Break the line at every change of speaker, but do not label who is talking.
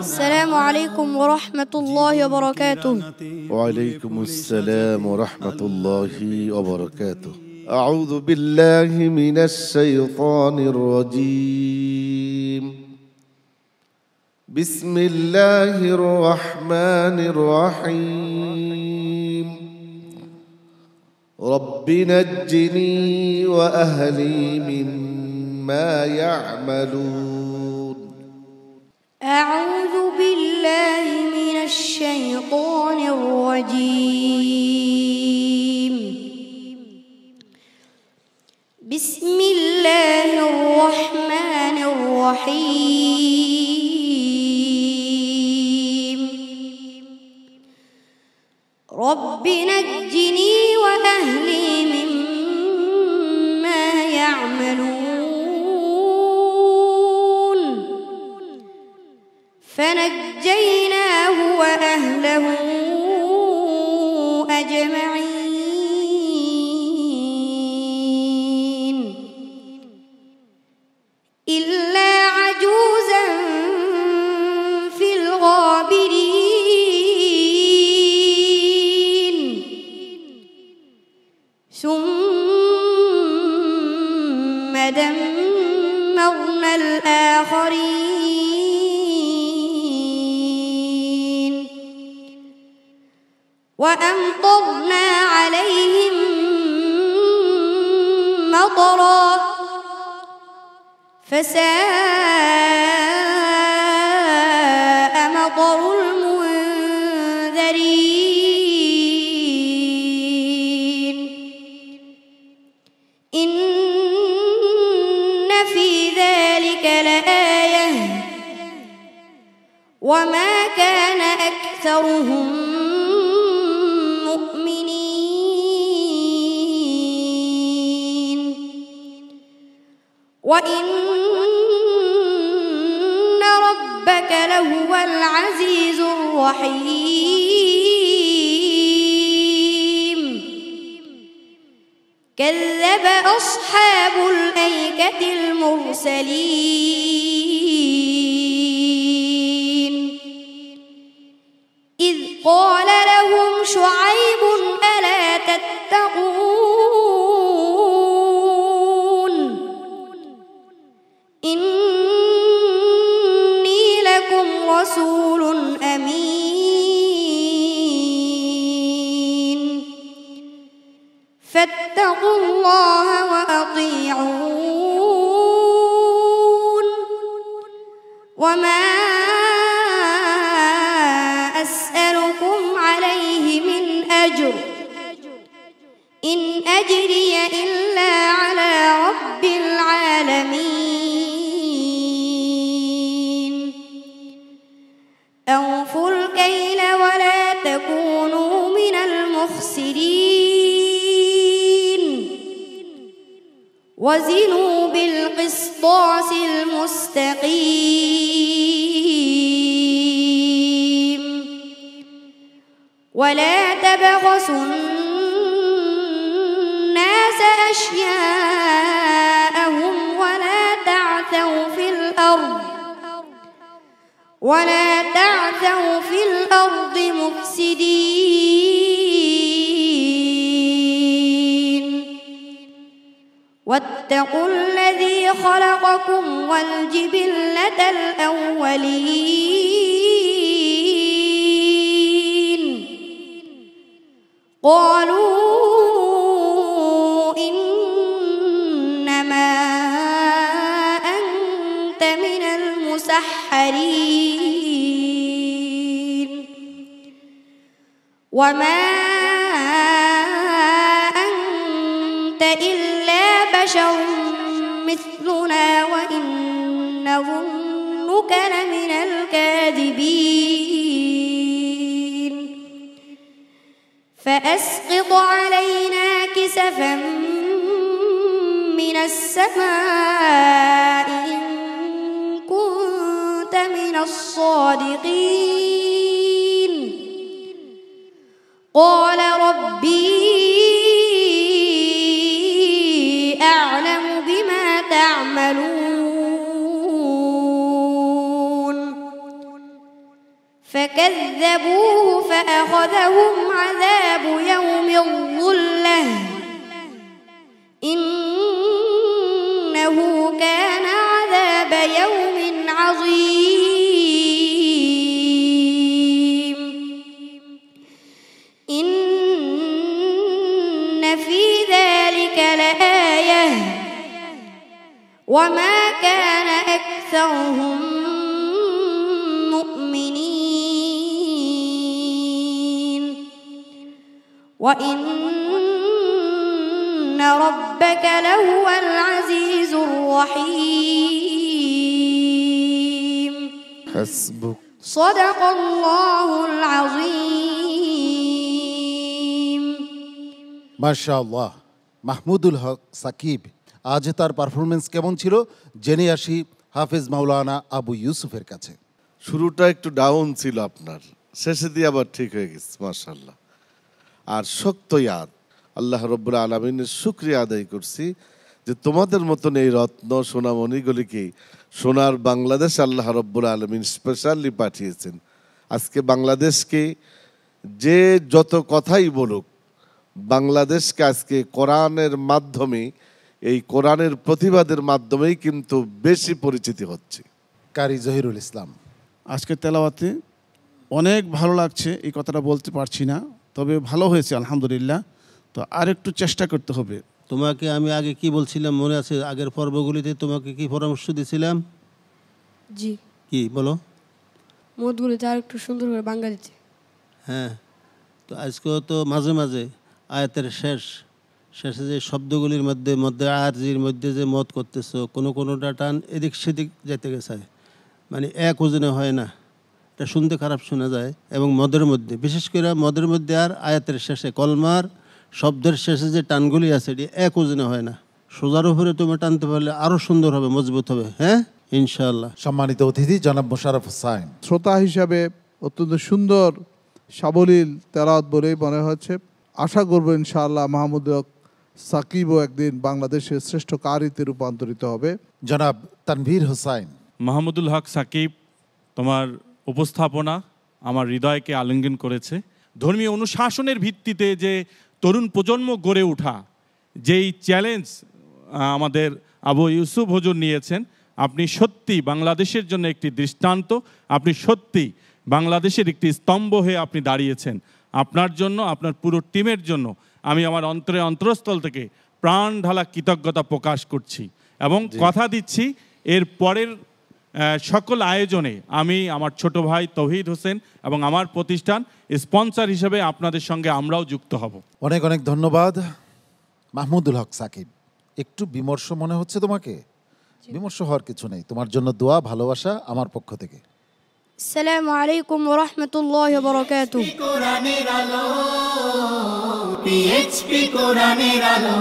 السلام عليكم ورحمة الله وبركاته.
وعليكم السلام ورحمة الله وبركاته. أعوذ بالله من الشيطان الرجيم. بسم الله الرحمن الرحيم. رب نجني وأهلي مما يعملون.
أعوذ بالله من الشيطان الرجيم. بسم الله الرحمن الرحيم. رب نجني وأهلي مما يعملون. فنجيناه وأهله أجمعين إلا عجوزا في الغابرين. ثم دمرنا الآخرين وأمطرنا عليهم مطرا فساء مطر المنذرين. إن في ذلك لآية وما كان أكثرهم مؤمنين وإن ربك لهو العزيز الرحيم. كذب أصحاب الأيكة المرسلين إذ قال لهم شعيب ألا تتقون إني لكم رسول أمين فاتقوا الله وأطيعون. وما أسألكم عليه من أجر إن أجري إلا على رب العالمين. أوفوا الكيل ولا تكونوا من المخسرين وزنوا بالقسطاس المستقيم ولا تبخسوا الناس أشياءهم ولا تعثوا في الأرض مفسدين. واتقوا الذي خلقكم والجبلة الأولين قالوا إنما أنت من المسحرين وما أنت إلا بشر مثلنا وإن نظنك لمن الكاذبين فأسقط علينا كسفا من السماء إن كنت من الصادقين. قال ربي أعلم بما تعملون فكذبوه فأخذهم عذاب يوم الظلة إنه كان عذاب يوم عظيم إن في ذلك لآية وما كان أكثرهم مؤمنين وإن ربك لهو العزيز الرحيم
حسبك
صدق الله العظيم
মাশাআল্লাহ। মাহমুদুল হক সাকিব, আজ তার পারফরমেন্স কেমন ছিল জেনে আসি হাফেজ মাওলানা আবু ইউসুফের কাছে।
শুরুটা একটু ডাউন ছিল আপনার, শেষে দিয়ে আবার ঠিক হয়ে গেছে মাশাআল্লাহ। আর শক্ত ইয়াদ, আল্লাহ রব্বুল আলামিনের শুকরিয়া আদায় করছি যে তোমাদের মতন এই রত্ন সোনামণিগুলিকে সোনার বাংলাদেশ আল্লাহ রব্বুল আলামিন স্পেশালি পাঠিয়েছেন। আজকে বাংলাদেশকে যে যত কথাই বলুক, বাংলাদেশকে আজকে কোরআনের মাধ্যমে, এই কোরআনের প্রতিবাদের মাধ্যমেই কিন্তু বেশি পরিচিতি হচ্ছে।
কারি জহিরুল ইসলাম।
আজকে তেলাওয়াতে অনেক ভালো লাগছে, এই কথাটা বলতে পারছি না, তবে ভালো হয়েছে আলহামদুলিল্লাহ। তো আর একটু চেষ্টা করতে হবে।
তোমাকে আমি আগে কি বলছিলাম মনে আছে? আগের পর্বগুলিতে তোমাকে কি পরামর্শ দিয়েছিলাম?
জি,
কি বলো?
মতগুলিতে আর একটু সুন্দর করে বাংলা দিতে।
হ্যাঁ, তো আজকেও তো মাঝে মাঝে আয়াতের শেষে যে শব্দগুলির মধ্যে আয়াতের মধ্যে যে মত করতেছো, কোনোটা টান এদিক সেদিক যেতে গেছে, মানে এক ওজনে হয় না, এটা শুনতে খারাপ শোনা যায়। এবং মদের মধ্যে, বিশেষ করে মদের মধ্যে আর আয়াতের শেষে কলমার শব্দের শেষে যে টানগুলি আছে এটি এক ওজনে হয় না। সোজার উপরে তুমি টানতে পারলে আরও সুন্দর হবে, মজবুত হবে। হ্যাঁ, ইনশাআল্লাহ।
সম্মানিত অতিথি জনাব মোশাররফ হোসাইন।
শ্রোতা হিসাবে অত্যন্ত সুন্দর সাবলীল তেলাওয়াত বলেই মনে হচ্ছে। আশা করব ইনশাআল্লাহ মাহমুদ হক সাকিবও একদিন বাংলাদেশের শ্রেষ্ঠ কারিতে রূপান্তরিত হবে।
জনাব তানভীর হোসাইন।
মাহমুদুল হক সাকিব, তোমার উপস্থাপনা আমার হৃদয়কে আলিঙ্গন করেছে। ধর্মীয় অনুশাসনের ভিত্তিতে যে তরুণ প্রজন্ম গড়ে ওঠা, যেই চ্যালেঞ্জ আমাদের আবু ইউসুফ হুজুর নিয়েছেন, আপনি সত্যি বাংলাদেশের জন্য একটি দৃষ্টান্ত, আপনি সত্যি বাংলাদেশের একটি স্তম্ভ হয়ে আপনি দাঁড়িয়েছেন। আপনার জন্য, আপনার পুরো টিমের জন্য আমি আমার অন্তরস্থল থেকে প্রাণ ঢালা কৃতজ্ঞতা প্রকাশ করছি এবং কথা দিচ্ছি এর পরের সকল আয়োজনে আমি আমার ছোট ভাই তৌহিদ হোসেন এবং আমার প্রতিষ্ঠান স্পন্সর হিসেবে আপনাদের সঙ্গে আমরাও যুক্ত হব।
অনেক অনেক ধন্যবাদ। মাহমুদুল হক সাকিব, একটু বিমর্ষ মনে হচ্ছে তোমাকে? বিমর্ষ হওয়ার কিছু নেই, তোমার জন্য দোয়া, ভালোবাসা আমার পক্ষ থেকে।
আসসালামু আলাইকুম ওয়া রাহমাতুল্লাহি ওয়া বারাকাতুহু।
কোরআনের আলো, PHP কোরআনের আলো।